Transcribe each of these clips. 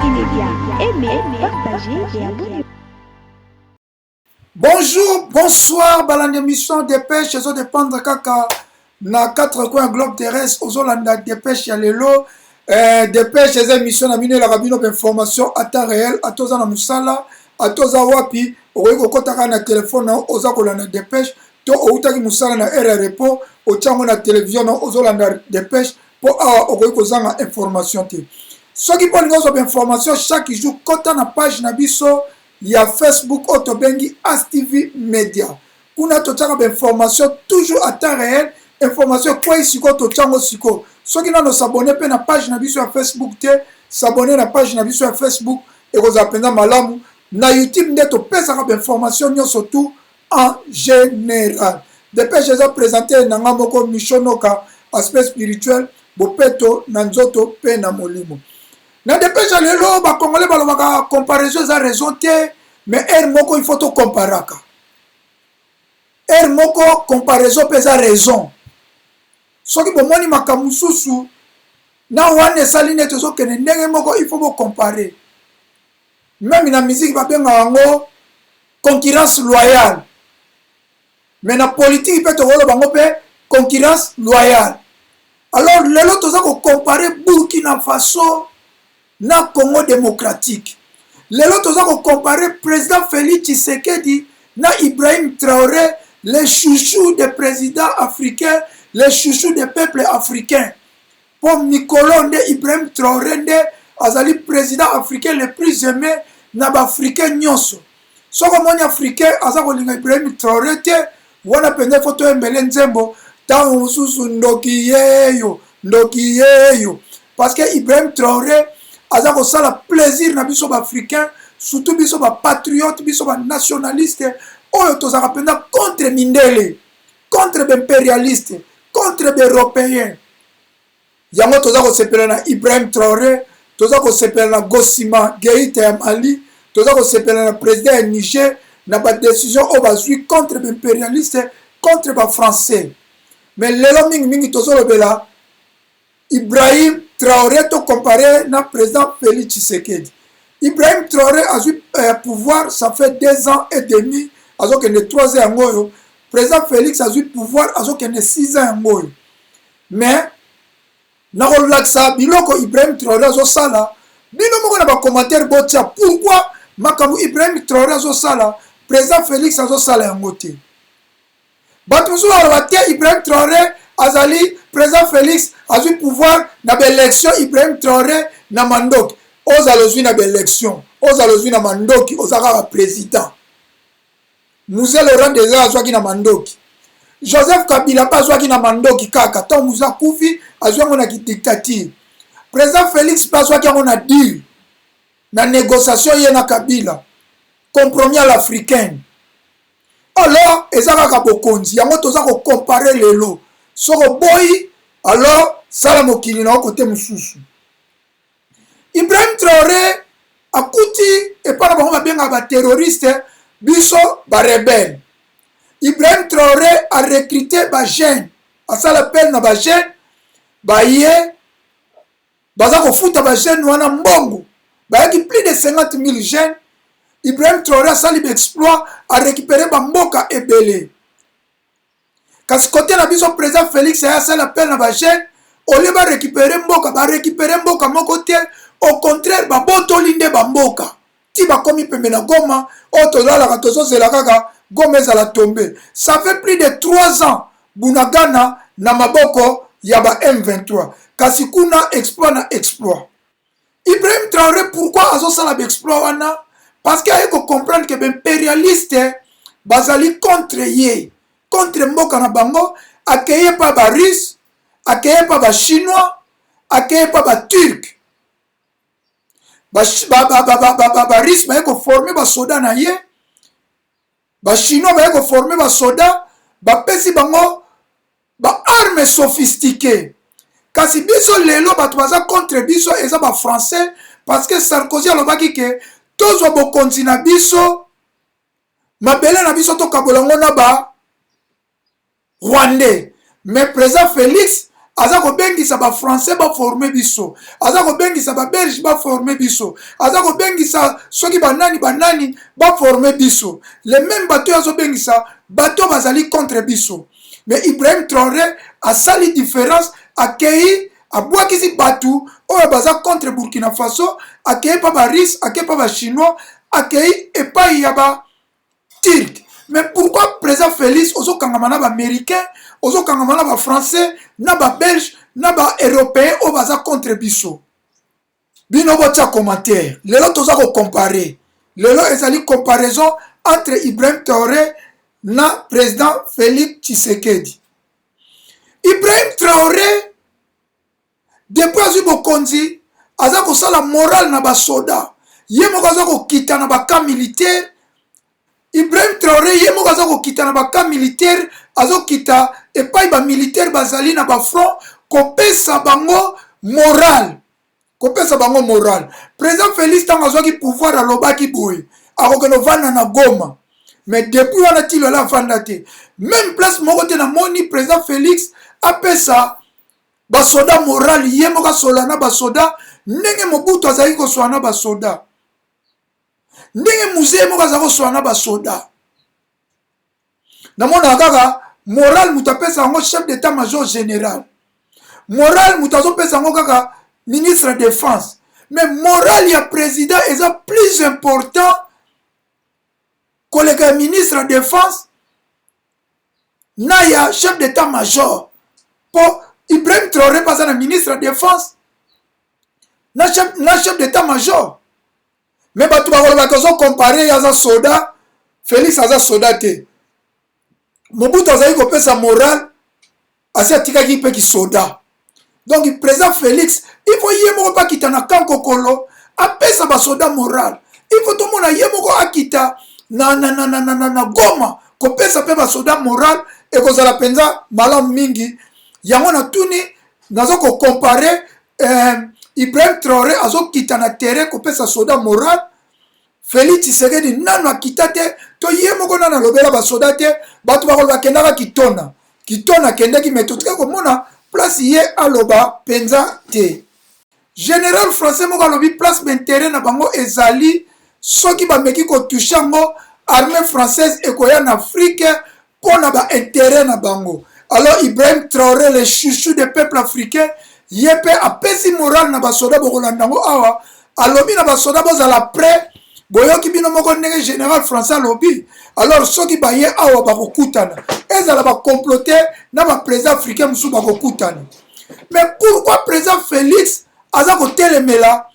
immédiat. Aimez, partagez et abonnez-vous. Bonjour, bonsoir, balande émission Dépêche, je dépendre kaka na 4 coins globe terrestre, ozolanda Dépêche ya lelo, Dépêche les émissions na mine la rabino d'information à temps réel, à toza na musala, à toza wapi, oiko kotaka na téléphone na oza kolanda Dépêche, to outaki musala na RRPO, ochango na télévision na ozolanda Dépêche, po awa oiko zanga information te. Ce qui peut nous information chaque jour, kota na page na biso, il y a Facebook Otobengi ASTV Media. Kuna tochaka information toujours à temps réel, information quoi ici ko tochango siko. Ceux qui n'ont s'abonner pe na page na biso sur Facebook te, s'abonner na page na biso sur Facebook et vous apprenez malamu na YouTube ndeto pesa ka information nyo surtout en général. Depuis je vais présenter nanga moko mishonoka aspect spirituel, bopeto na nzoto pe na molimo. Na dépêche lelo ba congolais balobaka comparaison za raison te mais moko il faut to comparaka moko comparaison pesa raison soki bomoni makamususu na wane saline tozo kene ndenge moko il faut bo comparer même na musique ba benga ngo concurrence loyale mais na politique peut to wolo bango pe concurrence loyale. Alors lelo tozo ko comparer Burkina Faso na Congo démocratique. Lelo toza ko comparer président Félix Tshisekedi na Ibrahim Traoré, les chouchous des présidents africains, les chouchous des peuples africains. Pour Nicolonde Ibrahim Traoré nde azali président africain le plus aimé na ba africain nyonso. Soko moni africain aza ko linga Ibrahim Traoré te wana pende photo embele nzembo ta mususu ndoki yeyo parce que Ibrahim Traoré aza ko sala plaisir na biso ba africain surtout biso ba patriote biso ba nationaliste oyo tozaka penda contre mindele contre impérialiste contre européen yango toza ko sepela na Ibrahim Traoré toza ko sepela na Gosima Geita ya Mali toza ko sepela na président ya Niger na ba décision o bazui contre impérialiste contre ba français mais lelo mingi tozo lobela Ibrahim Traoré to comparé na président Félix Tshisekedi. Ibrahim Traoré a eu pouvoir, ça fait 2 ans et demi, alors qu'il est 3 ans ngoyo. Président Félix a eu pouvoir, alors qu'il est 6 ans ngoyo. Mais, na relaxa biloko Ibrahim Traoré a sala, bino moko na ba commentaire botia pourquoi makamu Ibrahim Traoré a sala, président Félix a sala ngote. Batuzu wa Ibrahim Traoré azali président Félix a eu pouvoir na l'élection Ibrahim Traoré na Mandoki ozalozwi na l'élection ozalozwi na Mandoki ozaka président Moussa Laurent déjà azwaki na Mandoki Joseph Kabila pas azwaki na Mandoki kaka tant Moussa Koufi azwaki na dictature président Félix pas azwaki na deal na négociation ye na Kabila compromis à l'africaine alors ezaka ka bokonzi yango toza ko comparer lelo soko boy alors sala mokili na côté mususu Ibrahim Traoré akuti et par bango babenga ba terroriste biso ba rebelle Ibrahim Traoré a recruté ba jeune a sala peine na ba jeune ba ye baza ko futa ba jeune wana mbongo ba yaki plus de 50 000 jeunes Ibrahim Traoré a sali exploit a récupéré ba mboka ebele. Kasi côté na biso président Félix a sali appel na ba jeune au lieu ba récupérer mboka moko te au contraire ba botoli nde ba mboka ti ba komi pembe na Goma o tozala ka tozozela kaka Goma ezala tomber. Ça fait plus de 3 ans Bunagana na maboko ya ba M23 kasi kuna exploit na exploit. Ibrahim Traoré pourquoi azo sala ba exploit wana parce qu'il faut comprendre que l'impérialiste bazali contre ye, contre mboka na bango, accueilli par ba russe, accueilli par ba chinois, accueilli par ba turc. Ba russe ba ko former ba soda na ye, ba chinois ba ko former ba soda, ba pesi bango ba armes sophistiquées. Kasi biso lelo bato baza contre biso eza ba français parce que Sarkozy alobaki ke tozo bokonzi na biso mabele na biso tokabola ngo na ba rwandais mais président Félix aza kobengisa ba français ba former biso, aza kobengisa ba belge ba former biso, aza kobengisa soki banani ba former biso. Les mêmes bateaux azo bengisa bateau bazali contre biso. Mais Ibrahim Traoré a sali différence, accueilli abwakisi batu oyo baza contre Burkina Faso, accueilli pa ba Russe, accueilli pa ba Chinois, accueilli epai ya ba Turc. Mais pourquoi président Félix ozo kangamana ba américain, ozo kangamana ba français, na ba belge, na ba européen o baza contre biso? Bino botia commentaire. Lelo toza ko comparer. Lelo ezali comparaison entre Ibrahim Traoré na président Félix Tshisekedi. Ibrahim Traoré depuis azwi bokonzi aza kosala morale na ba soda. Ye moko aza kokita na ba camp militaire. Ibrahim Traoré ye moko aza kokita na ba camp militaire, azo kita epai ba militaire bazali na ba front kopesa bango morale. Kopesa bango morale. Président Félix tanga azwaki pouvoir alobaki boye. Akokeno vanda na Goma. Mais depuis wana tilo la vanda te. Même place moko te na moni président Félix apesa basoda moral ye moko sola na basoda ndenge Mobutu azali ko sola na basoda. Ndenge musée moko azali ko sola na basoda. Na mona kaka moral mutapesa ngo chef d'état-major général. Moral mutazo pesa ngo kaka ministre de défense. Mais moral ya président est plus important que le ministre de défense na ya chef d'état-major. Pour Ibrahim Traoré pas un ministre de défense na chef d'état-major. Mais batu ba ko comparer ya za soda, Félix aza soda te. Mobutu azali ko pesa moral asi atika ki pe ki soda. Donc le président Félix, il faut yemo pas quitter na kankokolo, apesa ba soda moral. Il faut tout mona yemo ko akita na Goma, ko pesa pe ba soda moral et ko zala penza malam mingi. Yango na tuni nazo ko comparer Ibrahim Traoré azo kita na terrain ko pesa soda moral. Félix Tshisekedi nano akita te, to yemo ko nana lobela ba soda te, batu ba ko bakenda kitona. Kitona kende ki metotika ko mona place ye aloba penza te. Général français moko alobi place d'intérêt na bango ezali soki ba meki ko toucher ngo armée française ekoya en Afrique pona ba intérêt na bango. Alors Ibrahim Traoré le chouchou des peuples africains yepe apesi moral na basoda bokolanda ngo awa alobi na basoda bozala prêt boyoki bino moko ndenge général français alobi. Alors soki ba ye awa bakokutana ezala ba comploter na ba président africain musu bakokutana. Mais pourquoi président Félix aza ko telemela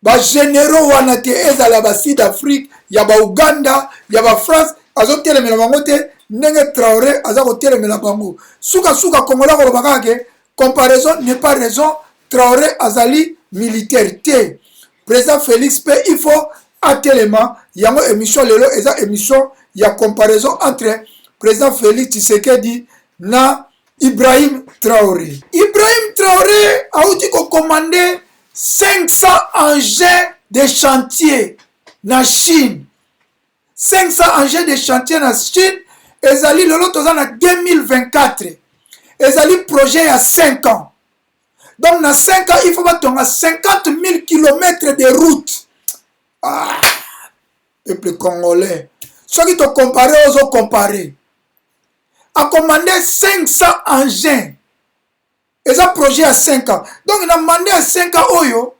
ba généraux wana te ezala ba Sud-Afrique ya ba Uganda ya ba France azo telemela bango te ndenge Traoré aza ko telemela bango. Suka Kongola ko bakake comparaison n'est pas raison. Traoré azali militaire te. Président Félix pe il faut atelema yango émission lelo eza émission ya comparaison entre président Félix Tshisekedi na Ibrahim Traoré. Ibrahim Traoré a outi ko commander 500 engins de chantier na Chine. 500 engins de chantier na Chine ezali lelo toza na 2024. Ezali projet ya 5 ans. Donc na 5 ans il faut batonga 50 000 km de route. Ah, peuple congolais. Ce qui te compare aux autres comparer. A commandé 500 engins. Et ça projet à 5 ans. Donc il a demandé à 5 ans oyo.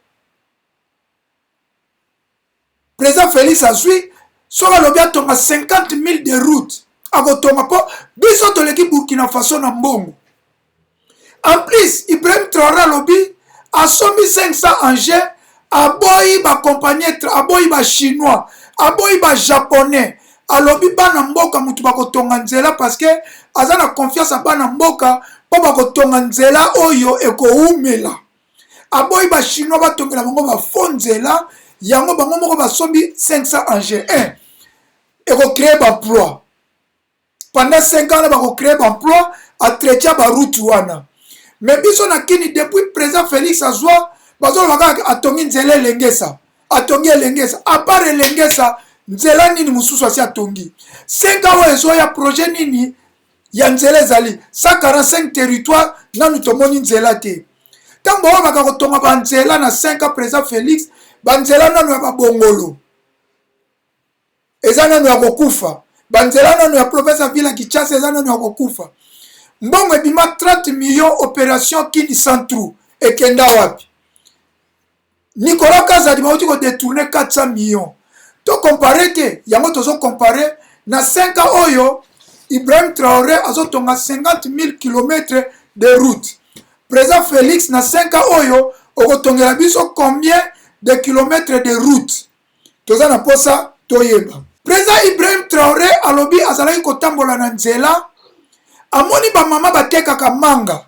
Président Félix a suivi. Sora lobia tonga 50 000 de route. A tonga po. Biso to l'équipe Burkina Faso na mbongo. En plus, Ibrahim Traoré lobby a sommi 500 engins. Aboyi ba compagnie, aboyi ba chinois, aboyi ba japonais. Alobi bana mboka mutu bakotonga nzela parce que aza na confiance a bana mboka po bakotonga nzela oyo ekoumela. Aboyi ba chinois batongela bango ba fonzela yango bango moko basombi 500 engins. Eko créer ba emploi. Pendant 5 ans bako créer ba emploi a traiter ba route wana. Mais biso na kini depuis président Félix azwa bazo baka atongi nzela lengesa. Atongi lengesa. A part lengesa nzela nini mususu asi atongi. 5 ans ezo ya projet nini ya nzela ezali 145 territoire nanu tomoni nzela te ntango bawabaka kotonga banzela na 5 ans président Félix banzela nanu ya babongolo eza nanu ya kokufa banzela nanu ya province ya ville ya Kinshasa eza nanu ya kokufa mbongo ebima 30 millions opération Kini Centrou ekenda wapi Nicolas Kazadi bauti kodetourne 400 millions to compare te yango tozo compare na 5 ans oyo Ibrahim Traoré azotonga 50 000 km de route président Félix na 5 ans oyo okotongela biso combien de kilomètres de route toza na posa toyeba président Ibrahim Traoré alobi azalaki kotambola na nzela amoni bamama batekaka manga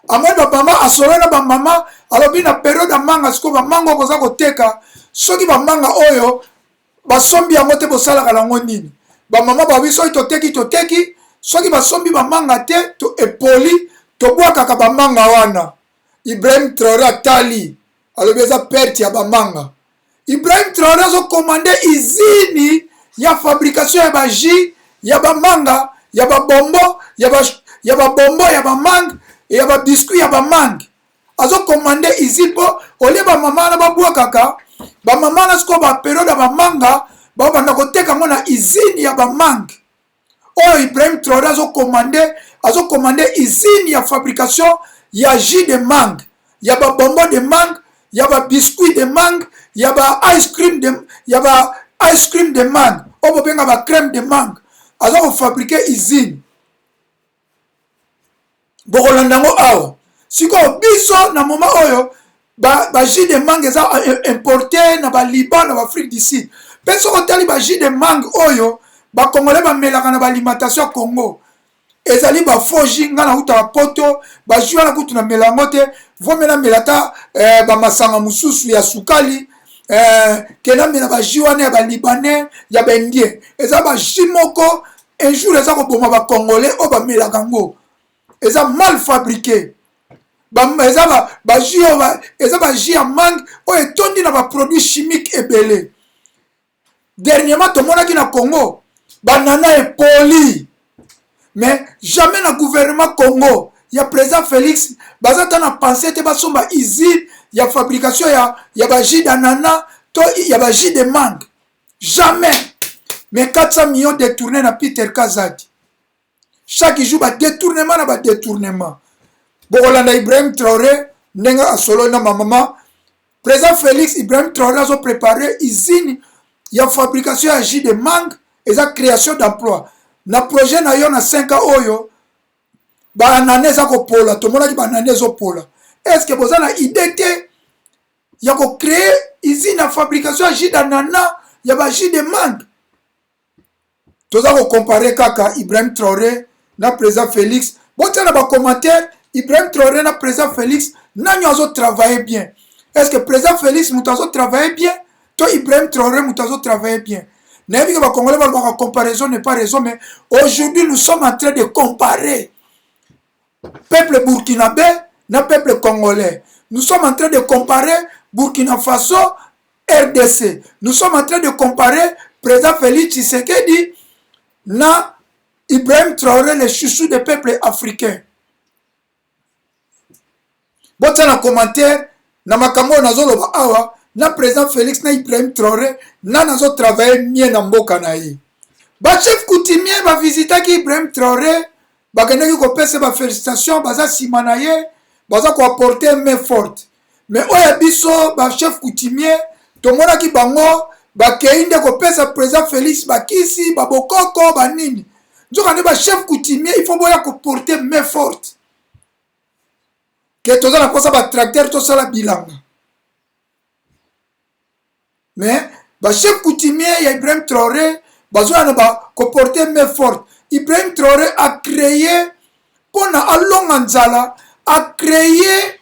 amoni bamama asolo na bamama alobi na periode ya manga siko bamanga okoza koteka soki bamanga oyo basombi yango te bosalaka nango nini bamama babi soki toteki soki basombi bamanga te to epoli tobwakaka bamanga wana Ibrahim Traoré atali alobi eza perte ya bamanga Ibrahim Traoré azokomande izini ya fabrication ya baji ya bamanga ya babombo ya babombo ya bamanga ya babiskuit ya bamanga azokomande izini po olie bamama na babwakaka bamama na siko baperiode ya bamanga babanda koteka ngo na izini ya bamanga oyo Ibrahim Traoré azokomande izini ya fabrication ya jus de mangue ya babombo de mangue ya babiskuit de mangue ya ba ice cream de mangue oyo bobenga ba crème de mangue aza kofabrike izini bokolanda yango awa sikoyo biso na moma oyo bajus de mangue eza importe na baliban na baafrique du sud mpe soki otali bajus de mangue oyo bakongolais bamelaka na baalimentation ya congo ezali bafoji nga na kuta bapoto bajus wana kutu na mela yango te vomela mela ata bamasanga mosusu ya sukali kena mela bajus wana ya balibanais ya baindien eza bajus moko un jour eza koboma bakongolais oyo bamelaka yango eza mal fabriqué eza bajus ya mangue oyo etondi na baproduit chimique ebele dernièrement tomonaki na congo banana epoli mais jamais na gouvernement congo ya président Félix baza ta na pensé te basomba usine ya fabrication ya bajus d'anana to ya bajus de mangue jamais mais 400 millions détournés na Peter Kazadi chaque jour détournement na détournement bokolanda Ibrahim Traoré ndenga asolo na mama président Félix Ibrahim Traoré azo préparé usine ya fabrication ya jus de mangue et la création d'emploi na projet na yo na 5 ans oyo ba anane za ko pola to mona ki ba anane zo pola est-ce que boza na idée te ya ko créer usine ya fabrication ya jus d'anana ya ba jus de mangue toza ko comparer kaka Ibrahim Traoré na président Félix botana ba commentaire Ibrahim Traoré na président Félix nanyo azo travailler bien est-ce que président Félix mutazo travailler bien to Ibrahim Traoré mutazo travailler bien N'est-ce pas Congolais la comparaison n'est pas raison, mais aujourd'hui nous sommes en train de comparer peuple burkinabé na peuple congolais. Nous sommes en train de comparer Burkina Faso, RDC. Nous sommes en train de comparer président Félix Tshisekedi na Ibrahim Traoré, le chouchou des peuples africains. Bon, dans commentaire, na makambo nazoloba awa. Na président Félix na Ibrahim Traoré na nazo travailler mieux na mboka na ye ba chef coutumier ba visitaki Ibrahim Traoré ba kendaki ko pesa ba félicitations baza sima na ye baza ko apporter main forte mais oya biso ba chef coutumier to mona ki bango ba keinde ko pesa président Félix ba kisi ba bokoko ba nini njoka ne ba chef coutumier il faut boya ko porter main forte que toza na kosa ba tracteur to sala bilanga. Mais le chef coutumier Ibrahim Traoré a comporté main forte. Ibrahim Traoré a créé pour Alonganzala a créé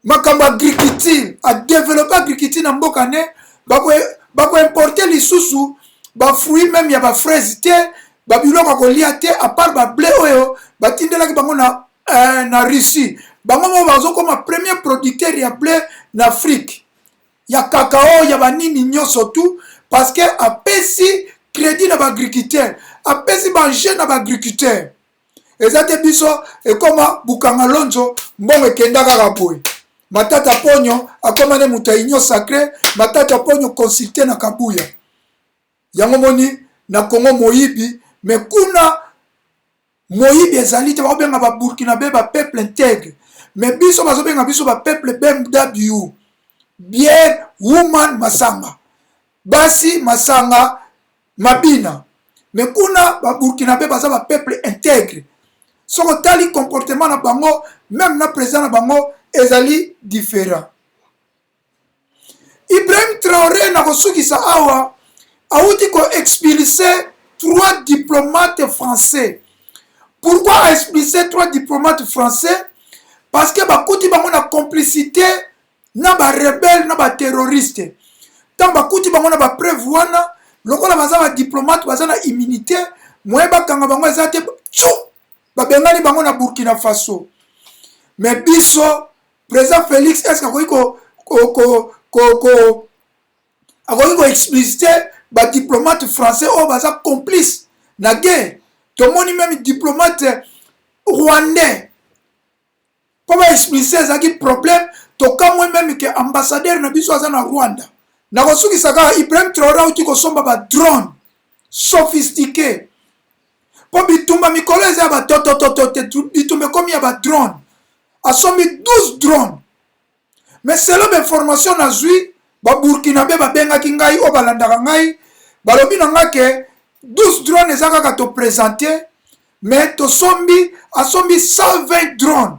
makamba agriculture, a développé l'agriculture dans Mbokane, bako importer les sous, ba fruits même ya ba fraise té, ba biloko ko liate à part ba blé oyo, ba tindela ki bango na Russie. Bango mo bazo comme premier producteur ya blé en Afrique. Ya cacao, ya banini nyoso tout parce que a pesi crédit na baagriculteur apesi banjeune na baagriculteur eza te biso ekoma bukanga lonzo mbongo ekenda kaka boye matata ponyo akoma ne moto ya union sacré matata ponyo consulté na kabuya yango moni na Congo moyibi me kuna moyibi ezali te bakobenga baburkinabe bapeuple intègre me biso bazobenga biso bapeuple BMW bière woman masanga basi masanga mabina me kuna baburkinabe baza bapeuple intègre soko tali comportement na bango même na président na bango ezali différent. Ibrahim Traoré na kosukisa awa auti ko expulser 3 diplomates français. Pourquoi expulser 3 diplomates français? Parce que bakuti bango na complicité na ba rebelle na ba terroriste. Tant bakuti bango na ba preuve wana lokola baza ba diplomate baza na immunité moyeba kanga bango ezate tchou babengani bango na Burkina Faso. Mais biso président Félix est-ce ko expliciter ba diplomate français o baza complice na guerre. Tomoni même diplomate rwandais. Pour expliciter ça qui problème to kamwe même que ambassadeur na biso aza na Rwanda. Na kosuki saka Ibrahim Traoré uti ko somba ba drone sophistiqué. Po bitumba mikolo eza ba bitumba komi ya ba drone. Asombi 12 drones. Mais selon l'information na zui ba Burkinabe ba bengaki ngai o balandaka ngai balobi na nga ke 12 drones ezaka ka to présenter mais to sombi asombi 120 drones.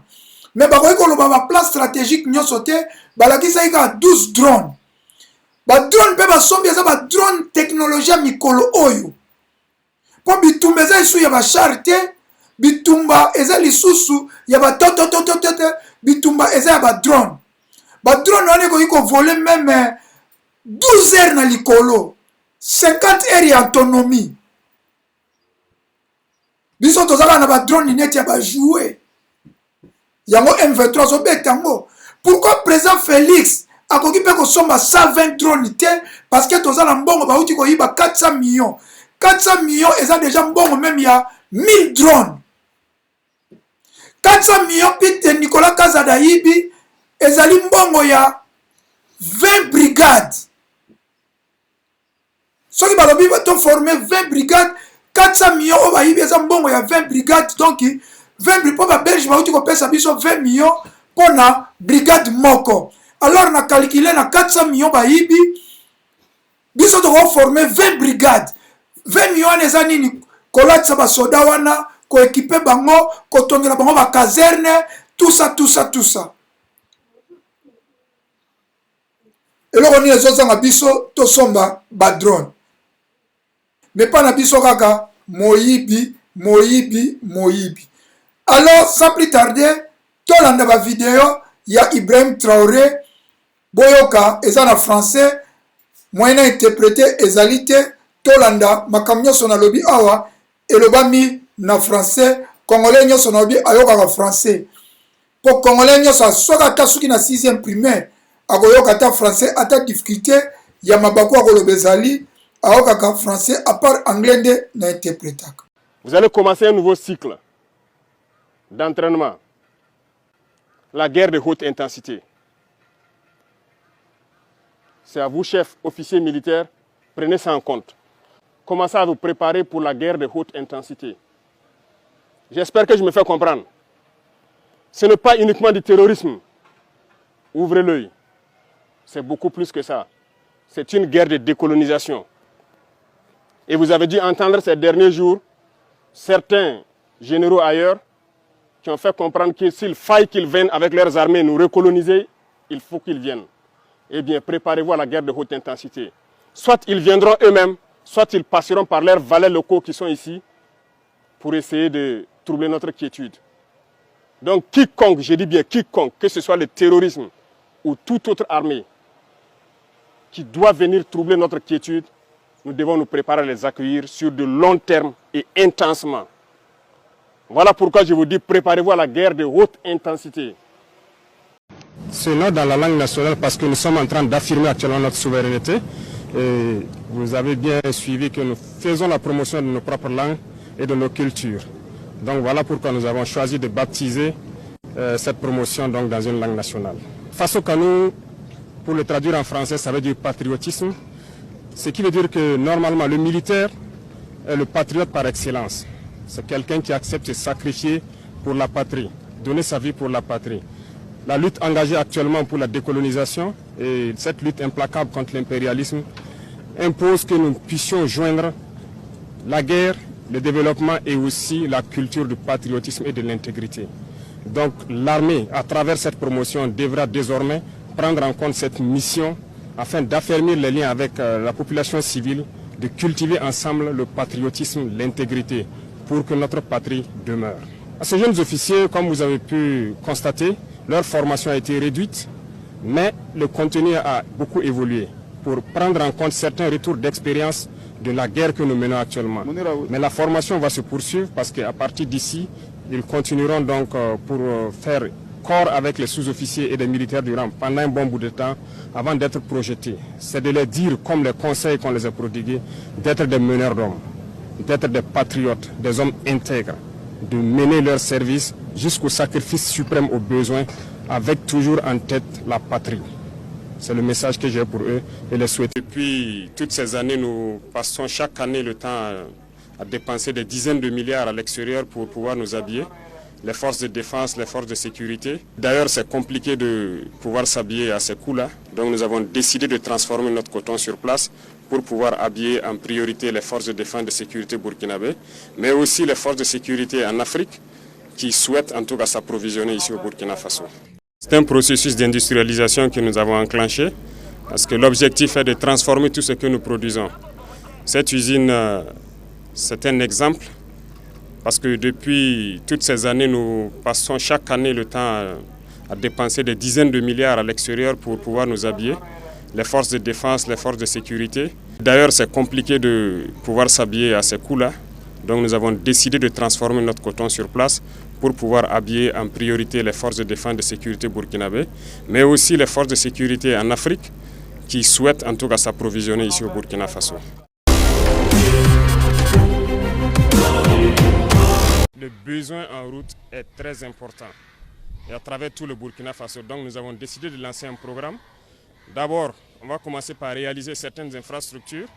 Mais bakoki koloba ba plan stratégique nyonso te balakisa ika 12 drones. Ba drone pe basombi eza ba drone technologie mikolo oyo. Po bitumba eza isu ya ba charte bitumba eza lisusu ya ba bitumba eza ya ba drone. Ba drone wana koki ko voler même 12 heures na likolo 50 heures ya autonomie. Biso tozala na ba drone net ya ba jouer. Yango M23 zo betango. Pourquoi président Félix akoki pe ko somba 120 drones te parce que tozala mbongo ba uti ko yiba 400 millions. 400 millions eza déjà mbongo même ya 1000 drones. 400 millions pite Nicolas Kazada yibi ezali mbongo ya 20 brigades. Soki balobi to former 20 brigades 400 millions o ba yibi eza mbongo ya 20 brigades donc 20 pour ba Belge ba uti ko pesa biso 20 millions pour na brigade moko. Alors na calculer na 400 millions ba yibi biso to former 20 brigades. 20 millions eza nini kolatsa ba soda wana ko équiper bango ko tongela bango ba caserne tout ça. Et là on est zozanga biso to somba ba drone. Mais pas na biso kaka moyibi. Alors sans plus tarder to landa ba vidéo ya Ibrahim Traoré boyoka eza na français moyen interprété ezalité tolanda makamyo sona lobi awa elobami na français congolais nyo sona lobi ayoka ka français pour congolais nyo sa soka ta suki na 6e primaire akoyoka ta français ata difficulté ya mabako akolobezali ayoka ka français à part anglais nde na interprétaka. Vous allez commencer un nouveau cycle d'entraînement, la guerre de haute intensité. C'est à vous, chefs, officiers militaires, prenez ça en compte. Commencez à vous préparer pour la guerre de haute intensité. J'espère que je me fais comprendre. Ce n'est pas uniquement du terrorisme. Ouvrez l'œil. C'est beaucoup plus que ça. C'est une guerre de décolonisation. Et vous avez dû entendre ces derniers jours certains généraux ailleurs qui ont fait comprendre que s'il faille qu'ils viennent avec leurs armées nous recoloniser, il faut qu'ils viennent. Eh bien, préparez-vous à la guerre de haute intensité. Soit ils viendront eux-mêmes, soit ils passeront par leurs valets locaux qui sont ici pour essayer de troubler notre quiétude. Donc quiconque, je dis bien quiconque, que ce soit le terrorisme ou toute autre armée qui doit venir troubler notre quiétude, nous devons nous préparer à les accueillir sur de long terme et intensement. Voilà pourquoi je vous dis, préparez-vous à la guerre de haute intensité. C'est là dans la langue nationale parce que nous sommes en train d'affirmer actuellement notre souveraineté. Et vous avez bien suivi que nous faisons la promotion de nos propres langues et de nos cultures. Donc voilà pourquoi nous avons choisi de baptiser cette promotion donc, dans une langue nationale. Faso Kanou, pour le traduire en français, ça veut dire patriotisme. Ce qui veut dire que normalement le militaire est le patriote par excellence. C'est quelqu'un qui accepte de se sacrifier pour la patrie, donner sa vie pour la patrie. La lutte engagée actuellement pour la décolonisation et cette lutte implacable contre l'impérialisme impose que nous puissions joindre la guerre, le développement et aussi la culture du patriotisme et de l'intégrité. Donc l'armée, à travers cette promotion, devra désormais prendre en compte cette mission afin d'affermir les liens avec la population civile, de cultiver ensemble le patriotisme, l'intégrité, pour que notre patrie demeure. À ces jeunes officiers, comme vous avez pu constater, leur formation a été réduite, mais le contenu a beaucoup évolué pour prendre en compte certains retours d'expérience de la guerre que nous menons actuellement. Mais la formation va se poursuivre parce qu'à partir d'ici, ils continueront donc pour faire corps avec les sous-officiers et les militaires durant pendant un bon bout de temps avant d'être projetés. C'est de les dire, comme les conseils qu'on les a prodigués, d'être des meneurs d'hommes, d'être des patriotes, des hommes intègres, de mener leur service jusqu'au sacrifice suprême aux besoins, avec toujours en tête la patrie. C'est le message que j'ai pour eux et les souhaiter. Depuis toutes ces années, nous passons chaque année le temps à dépenser des dizaines de milliards à l'extérieur pour pouvoir nous habiller. Les forces de défense, les forces de sécurité. D'ailleurs, c'est compliqué de pouvoir s'habiller à ces coûts-là. Donc nous avons décidé de transformer notre coton sur place pour pouvoir habiller en priorité les forces de défense et de sécurité burkinabé, mais aussi les forces de sécurité en Afrique qui souhaitent en tout cas s'approvisionner ici au Burkina Faso. C'est un processus d'industrialisation que nous avons enclenché parce que l'objectif est de transformer tout ce que nous produisons. Cette usine, c'est un exemple parce que depuis toutes ces années, nous passons chaque année le temps à dépenser des dizaines de milliards à l'extérieur pour pouvoir nous habiller. Les forces de défense, les forces de sécurité. D'ailleurs, c'est compliqué de pouvoir s'habiller à ces coûts-là. Donc nous avons décidé de transformer notre coton sur place pour pouvoir habiller en priorité les forces de défense et de sécurité burkinabé, mais aussi les forces de sécurité en Afrique qui souhaitent en tout cas s'approvisionner ici au Burkina Faso. Le besoin en route est très important et à travers tout le Burkina Faso. Donc nous avons décidé de lancer un programme. D'abord, on va commencer par réaliser certaines infrastructures,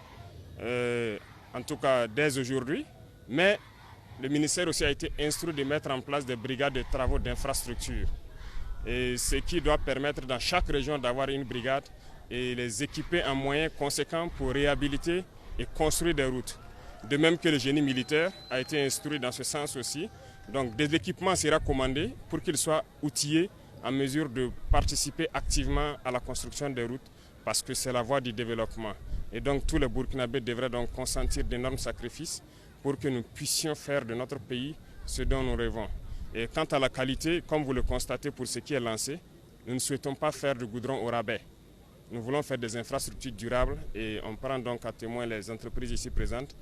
en tout cas dès aujourd'hui, mais le ministère aussi a été instruit de mettre en place des brigades de travaux d'infrastructure. Et ce qui doit permettre dans chaque région d'avoir une brigade et les équiper en moyens conséquents pour réhabiliter et construire des routes. De même que le génie militaire a été instruit dans ce sens aussi. Donc des équipements seront commandés pour qu'ils soient outillés en mesure de participer activement à la construction des routes parce que c'est la voie du développement. Et donc tous les Burkinabés devraient donc consentir d'énormes sacrifices pour que nous puissions faire de notre pays ce dont nous rêvons. Et quant à la qualité, comme vous le constatez pour ce qui est lancé, nous ne souhaitons pas faire du goudron au rabais. Nous voulons faire des infrastructures durables et on prend donc à témoin les entreprises ici présentes.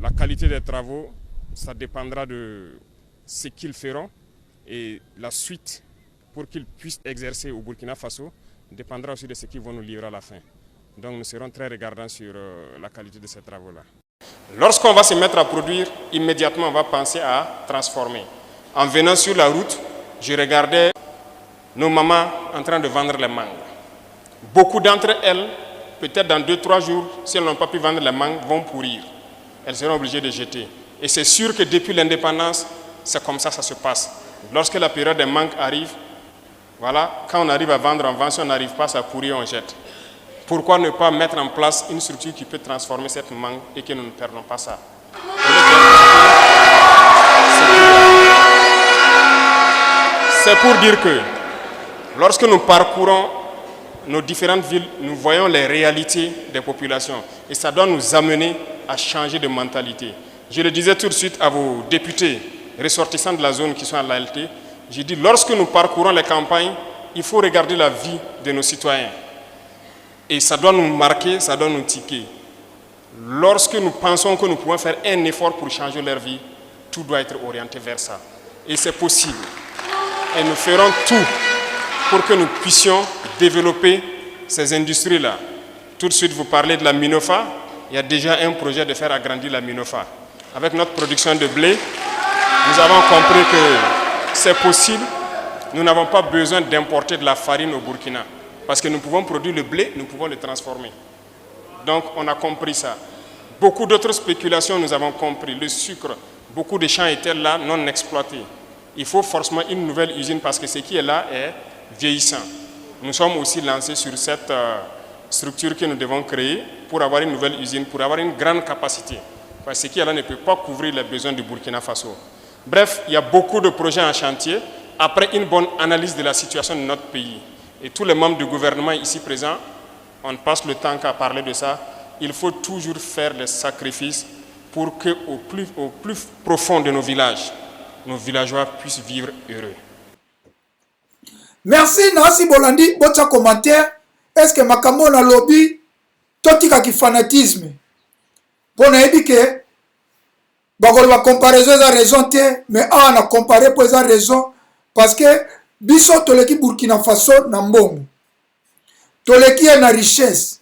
La qualité des travaux, ça dépendra de ce qu'ils feront et la suite pour qu'ils puissent exercer au Burkina Faso dépendra aussi de ce qu'ils vont nous livrer à la fin. Donc nous serons très regardants sur la qualité de ces travaux-là. Lorsqu'on va se mettre à produire, immédiatement on va penser à transformer. En venant sur la route, je regardais nos mamans en train de vendre les mangues. Beaucoup d'entre elles, peut-être dans 2-3 jours, si elles n'ont pas pu vendre les mangues, vont pourrir. Elles seront obligées de jeter. Et c'est sûr que depuis l'indépendance, c'est comme ça que ça se passe. Lorsque la période des mangues arrive, voilà, quand on arrive à vendre, on vend. Si on n'arrive pas, ça pourrit, on jette. Pourquoi ne pas mettre en place une structure qui peut transformer cette mangue et que nous ne perdons pas ça? C'est pour dire que lorsque nous parcourons nos différentes villes, nous voyons les réalités des populations et ça doit nous amener à changer de mentalité. Je le disais tout de suite à vos députés ressortissants de la zone qui sont à l'ALT, j'ai dit lorsque nous parcourons les campagnes, il faut regarder la vie de nos citoyens. Et ça doit nous marquer, ça doit nous tiquer. Lorsque nous pensons que nous pouvons faire un effort pour changer leur vie, tout doit être orienté vers ça. Et c'est possible. Et nous ferons tout pour que nous puissions développer ces industries-là. Tout de suite, vous parlez de la Minofa. Il y a déjà un projet de faire agrandir la Minofa. Avec notre production de blé, nous avons compris que c'est possible. Nous n'avons pas besoin d'importer de la farine au Burkina. Parce que nous pouvons produire le blé, nous pouvons le transformer. Donc, on a compris ça. Beaucoup d'autres spéculations, nous avons compris. Le sucre, beaucoup de champs étaient là, non exploités. Il faut forcément une nouvelle usine parce que ce qui est là est vieillissant. Nous sommes aussi lancés sur cette structure que nous devons créer pour avoir une nouvelle usine, pour avoir une grande capacité. Parce que ce qui est là ne peut pas couvrir les besoins du Burkina Faso. Bref, il y a beaucoup de projets en chantier après une bonne analyse de la situation de notre pays. Et tous les membres du gouvernement ici présents, on passe le temps qu'à parler de ça. Il faut toujours faire des sacrifices pour qu'au plus profond de nos villageois puissent vivre heureux. Merci Nancy Bolandi, votre commentaire. Est-ce que makambo na lobby totika ki fanatisme? Bon ebi que bakolo ba comparaison za raison te, mais on a comparé pour za raison parce que biso toleki Burkina Faso na mbongo. Toleki na richesse.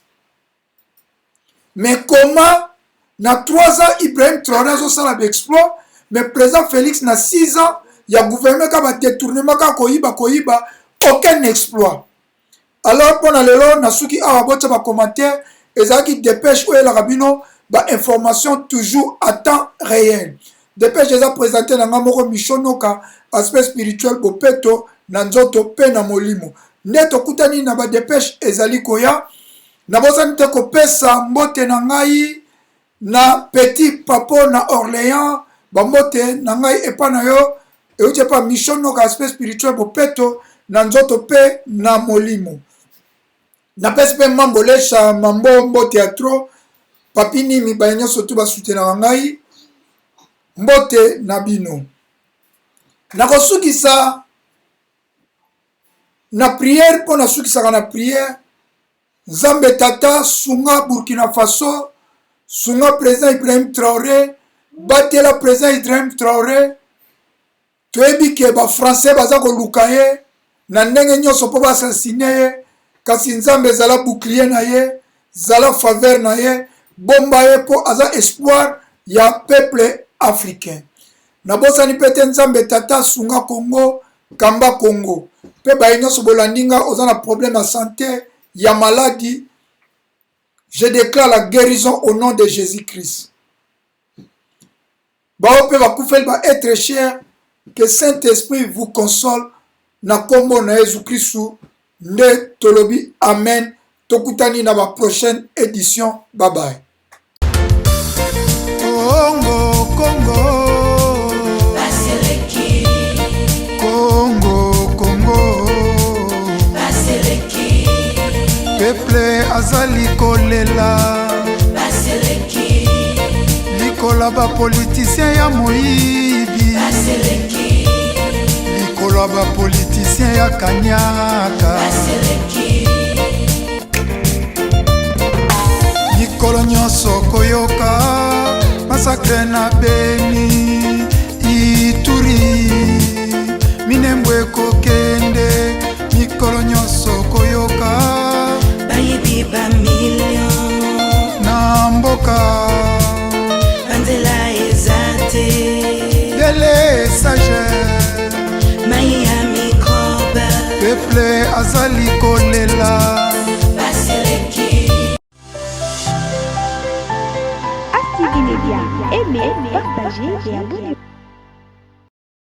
Mais comment na 3 ans Ibrahim Traoré zo sala exploit, mais président Félix na 6 ans ya gouvernement ka ba détournement ka koyiba aucun exploit. Alors pour lelo nasuki awa botsa ba commentaire ezaki dépêche ou la rabino ba information toujours à temps réel. Dépêche déjà présenté na ngamoko mishonoka aspect spirituel bopeto na nzoto pe na molimo. Neto kutani na ba dépêche ezali koya na bosani te kopesa mbote na ngai na petit papo na Orléans ba mbote na ngai epa na yo euche pa mishonoka aspect spirituel bopeto na nzoto pe na molimo. Na pespe mambo lesha mambo théâtre papini mi bayenyo sotu ba soutenir ngai mbote na bino. Na kosukisa na prière pour na sukisa na prière Nzambe tata sunga Burkina Faso sunga président Ibrahim Traoré batela président Ibrahim Traoré toyebi ke ba français baza ko lukaye na ndenge nyonso po ba assassiner kasi Nzambe zala bouclier na ye zala faveur na ye bomba ye po aza espoir ya peuple africain. Na bosani pete Nzambe tata sunga Congo kamba Congo pe bayenyo so bolandinga ozana problème de santé ya maladie. Je déclare la guérison au nom de Jésus-Christ. Bao pe bakufel ba être cher, que Saint-Esprit vous console na kombo na Jésus-Christ. Nde tolobi amen. Tokutani na ba prochaine édition. Bye bye. Congo, Congo. Baseleki. Congo, Congo. Baseleki. Peuple azali kolela. Baseleki. Likola ba politicien ya moyibi. Baseleki. Likola ba politicien ya kanyaka. Baseleki. Likolo nyonso koyoka masakre na Beni Ituri minembwe kokende mikolo nyonso koyoka Bayibi ba million na mboka banzela ezate dele sage Maya mikoba peuple azali kolela. Baseleki. Active Média, aimez, partagez et abonnez-vous.